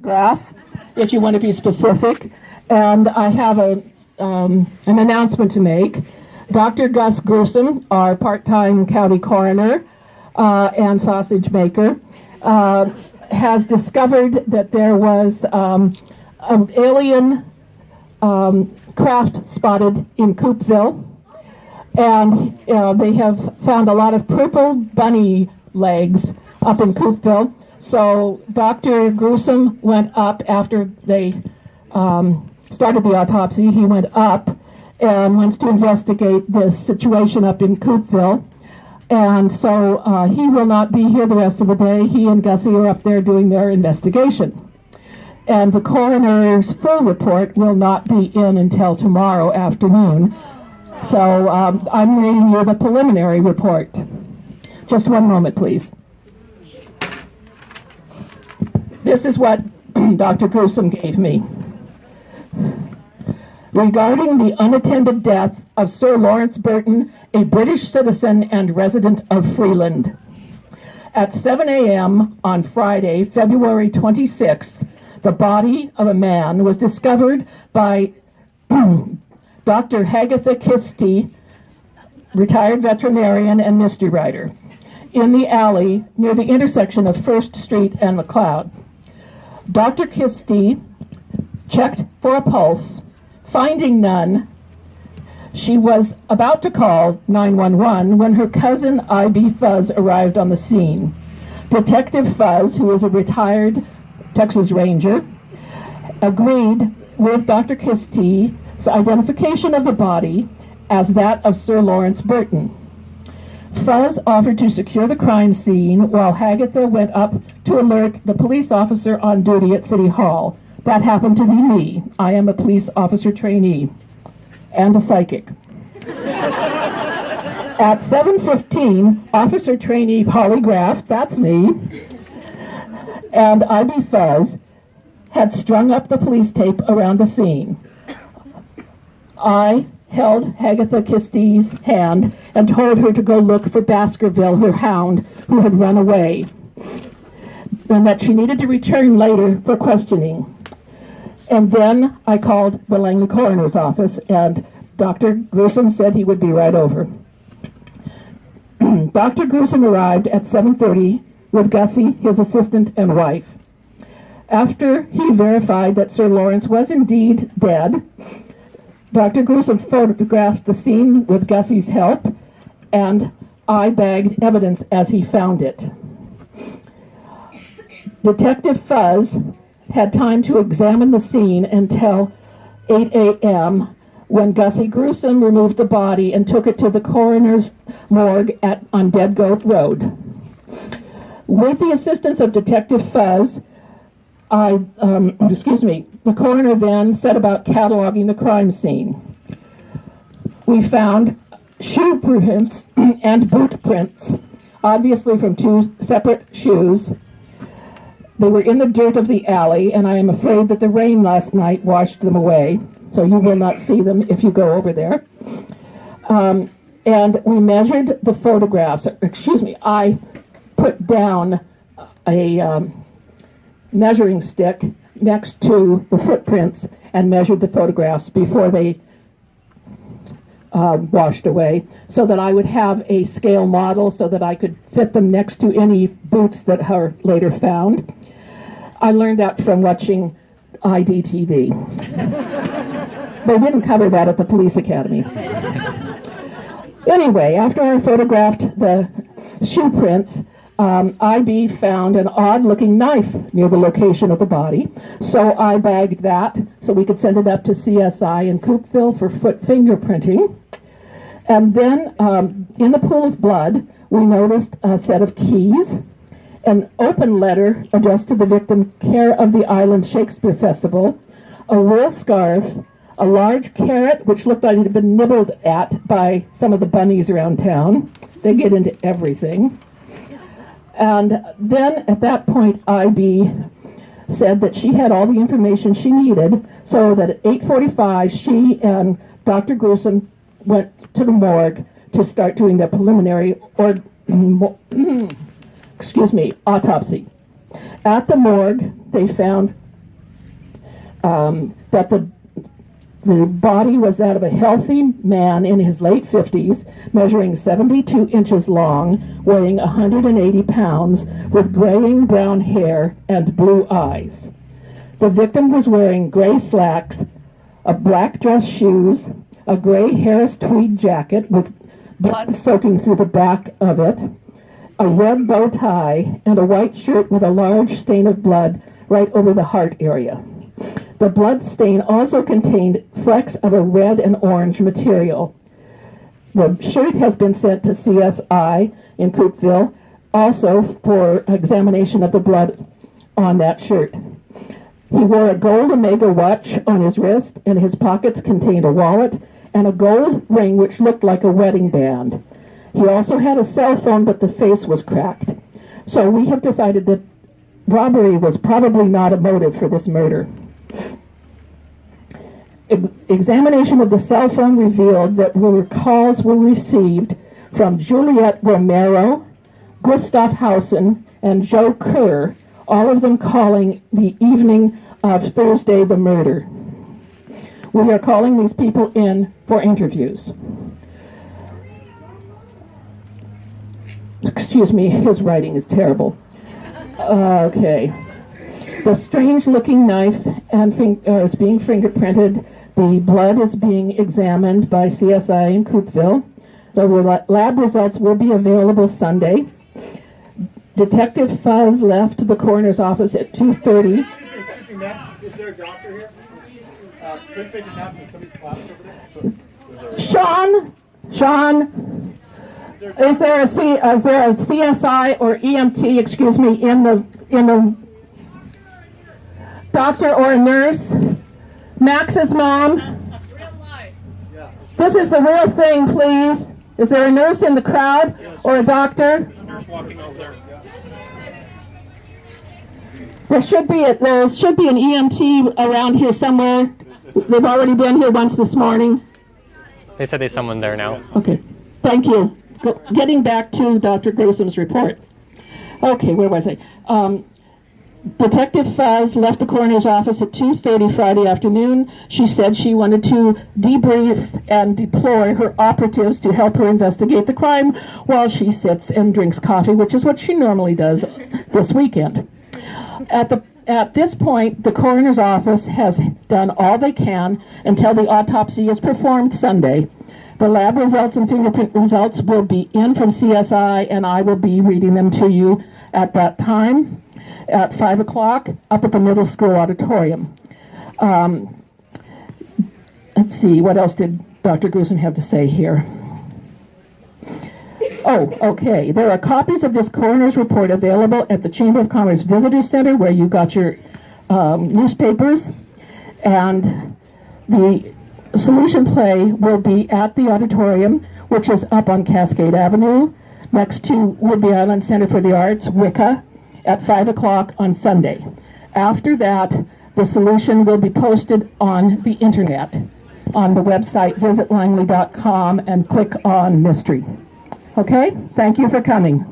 graph, if you want to be specific. And I have an announcement to make. Dr. Gus Gruesome, our part-time county coroner and sausage maker, has discovered that there was an alien craft spotted in Coopville, and they have found a lot of purple bunny legs up in Coopville. So Dr. Gruesome went up after they started the autopsy. He went up and wants to investigate this situation up in Coopville. And so he will not be here the rest of the day. He and Gussie are up there doing their investigation. And the coroner's full report will not be in until tomorrow afternoon. So I'm reading you the preliminary report. Just one moment, please. This is what Dr. Gruesome gave me. Regarding the unattended death of Sir Lawrence Burton, a British citizen and resident of Freeland. At 7 a.m. on Friday, February 26th, the body of a man was discovered by Dr. Hagatha Christie, retired veterinarian and mystery writer, in the alley near the intersection of 1st Street and McLeod. Dr. Christie checked for a pulse. Finding none, she was about to call 911 when her cousin I.B. Fuzz arrived on the scene. Detective Fuzz, who is a retired Texas Ranger, agreed with Dr. Christie's identification of the body as that of Sir Lawrence Burton. Fuzz offered to secure the crime scene while Hagatha went up to alert the police officer on duty at City Hall. That happened to be me. I am a police officer trainee and a psychic. At 7:15, officer trainee polygraph, that's me, and I.B. Fuzz had strung up the police tape around the scene. I held Hagatha Christie's hand and told her to go look for Baskerville, her hound, who had run away, and that she needed to return later for questioning. And then I called the Langley coroner's office, and Dr. Gruesome said he would be right over. Dr. Gruesome arrived at 7:30 with Gussie, his assistant, and wife. After he verified that Sir Lawrence was indeed dead, Dr. Gruesome photographed the scene with Gussie's help, and I bagged evidence as he found it. Detective Fuzz had time to examine the scene until 8 a.m. when Gussie Gruesome removed the body and took it to the coroner's morgue on Dead Goat Road. With the assistance of Detective Fuzz, the coroner then set about cataloging the crime scene. We found shoe prints and boot prints, obviously from two separate shoes. They were in the dirt of the alley, and I am afraid that the rain last night washed them away, so you will not see them if you go over there. And we measured the photographs. I put down a measuring stick next to the footprints and measured the photographs before they washed away, so that I would have a scale model so that I could fit them next to any boots that are later found. I learned that from watching IDTV. They didn't cover that at the police academy. Anyway, after I photographed the shoe prints, IB found an odd-looking knife near the location of the body, so I bagged that so we could send it up to CSI in Coopville for foot fingerprinting. And then in the pool of blood, we noticed a set of keys, an open letter addressed to the victim, care of the Island Shakespeare Festival, a wool scarf, a large carrot, which looked like it had been nibbled at by some of the bunnies around town. They get into everything. And then at that point, IB said that she had all the information she needed, so that at 8:45, she and Dr. Gruesome went to the morgue to start doing the preliminary autopsy. At the morgue, they found that the body was that of a healthy man in his late 50s, measuring 72 inches long, weighing 180 pounds, with graying brown hair and blue eyes. The victim was wearing gray slacks, a black dress shoes, a gray Harris tweed jacket with blood soaking through the back of it, a red bow tie, and a white shirt with a large stain of blood right over the heart area. The blood stain also contained flecks of a red and orange material. The shirt has been sent to CSI in Coopville, also for examination of the blood on that shirt. He wore a gold Omega watch on his wrist, and his pockets contained a wallet and a gold ring which looked like a wedding band. He also had a cell phone, but the face was cracked. So we have decided that robbery was probably not a motive for this murder. Examination of the cell phone revealed that calls were received from Juliet Romero, Gustav Hausen, and Joe Kerr, all of them calling the evening of Thursday the murder. We are calling these people in for interviews. Excuse me, his writing is terrible. Okay. The strange-looking knife is being fingerprinted. The blood is being examined by CSI in Coopville. The lab results will be available Sunday. Detective Fuzz left the coroner's office at 2:30. Excuse me, ma'am. Is there a doctor here? Please make an announcement. Somebody's collapsed over there. Sean, is there a CSI or EMT, excuse me, in the doctor or a nurse? Max's mom? Real life. This is the real thing, please. Is there a nurse in the crowd or a doctor? There's a nurse walking over there. There should be an EMT around here somewhere. They've already been here once this morning. They said there's someone there now. Okay, thank you. Getting back to Dr. Gruesom's report. Okay, where was I? Detective Fuzz left the coroner's office at 2:30 Friday afternoon. She said she wanted to debrief and deploy her operatives to help her investigate the crime while she sits and drinks coffee, which is what she normally does this weekend. At this point, the coroner's office has done all they can until the autopsy is performed Sunday. The lab results and fingerprint results will be in from CSI, and I will be reading them to you at that time at 5 o'clock up at the middle school auditorium. Let's see, what else did Dr. Gruesome have to say here? Oh, okay. There are copies of this coroner's report available at the Chamber of Commerce Visitor Center, where you got your newspapers, and the solution play will be at the auditorium, which is up on Cascade Avenue, next to Woodby Island Center for the Arts, WICA, at 5 o'clock on Sunday. After that, the solution will be posted on the internet. On the website, visit langley.com and click on Mystery. Okay? Thank you for coming.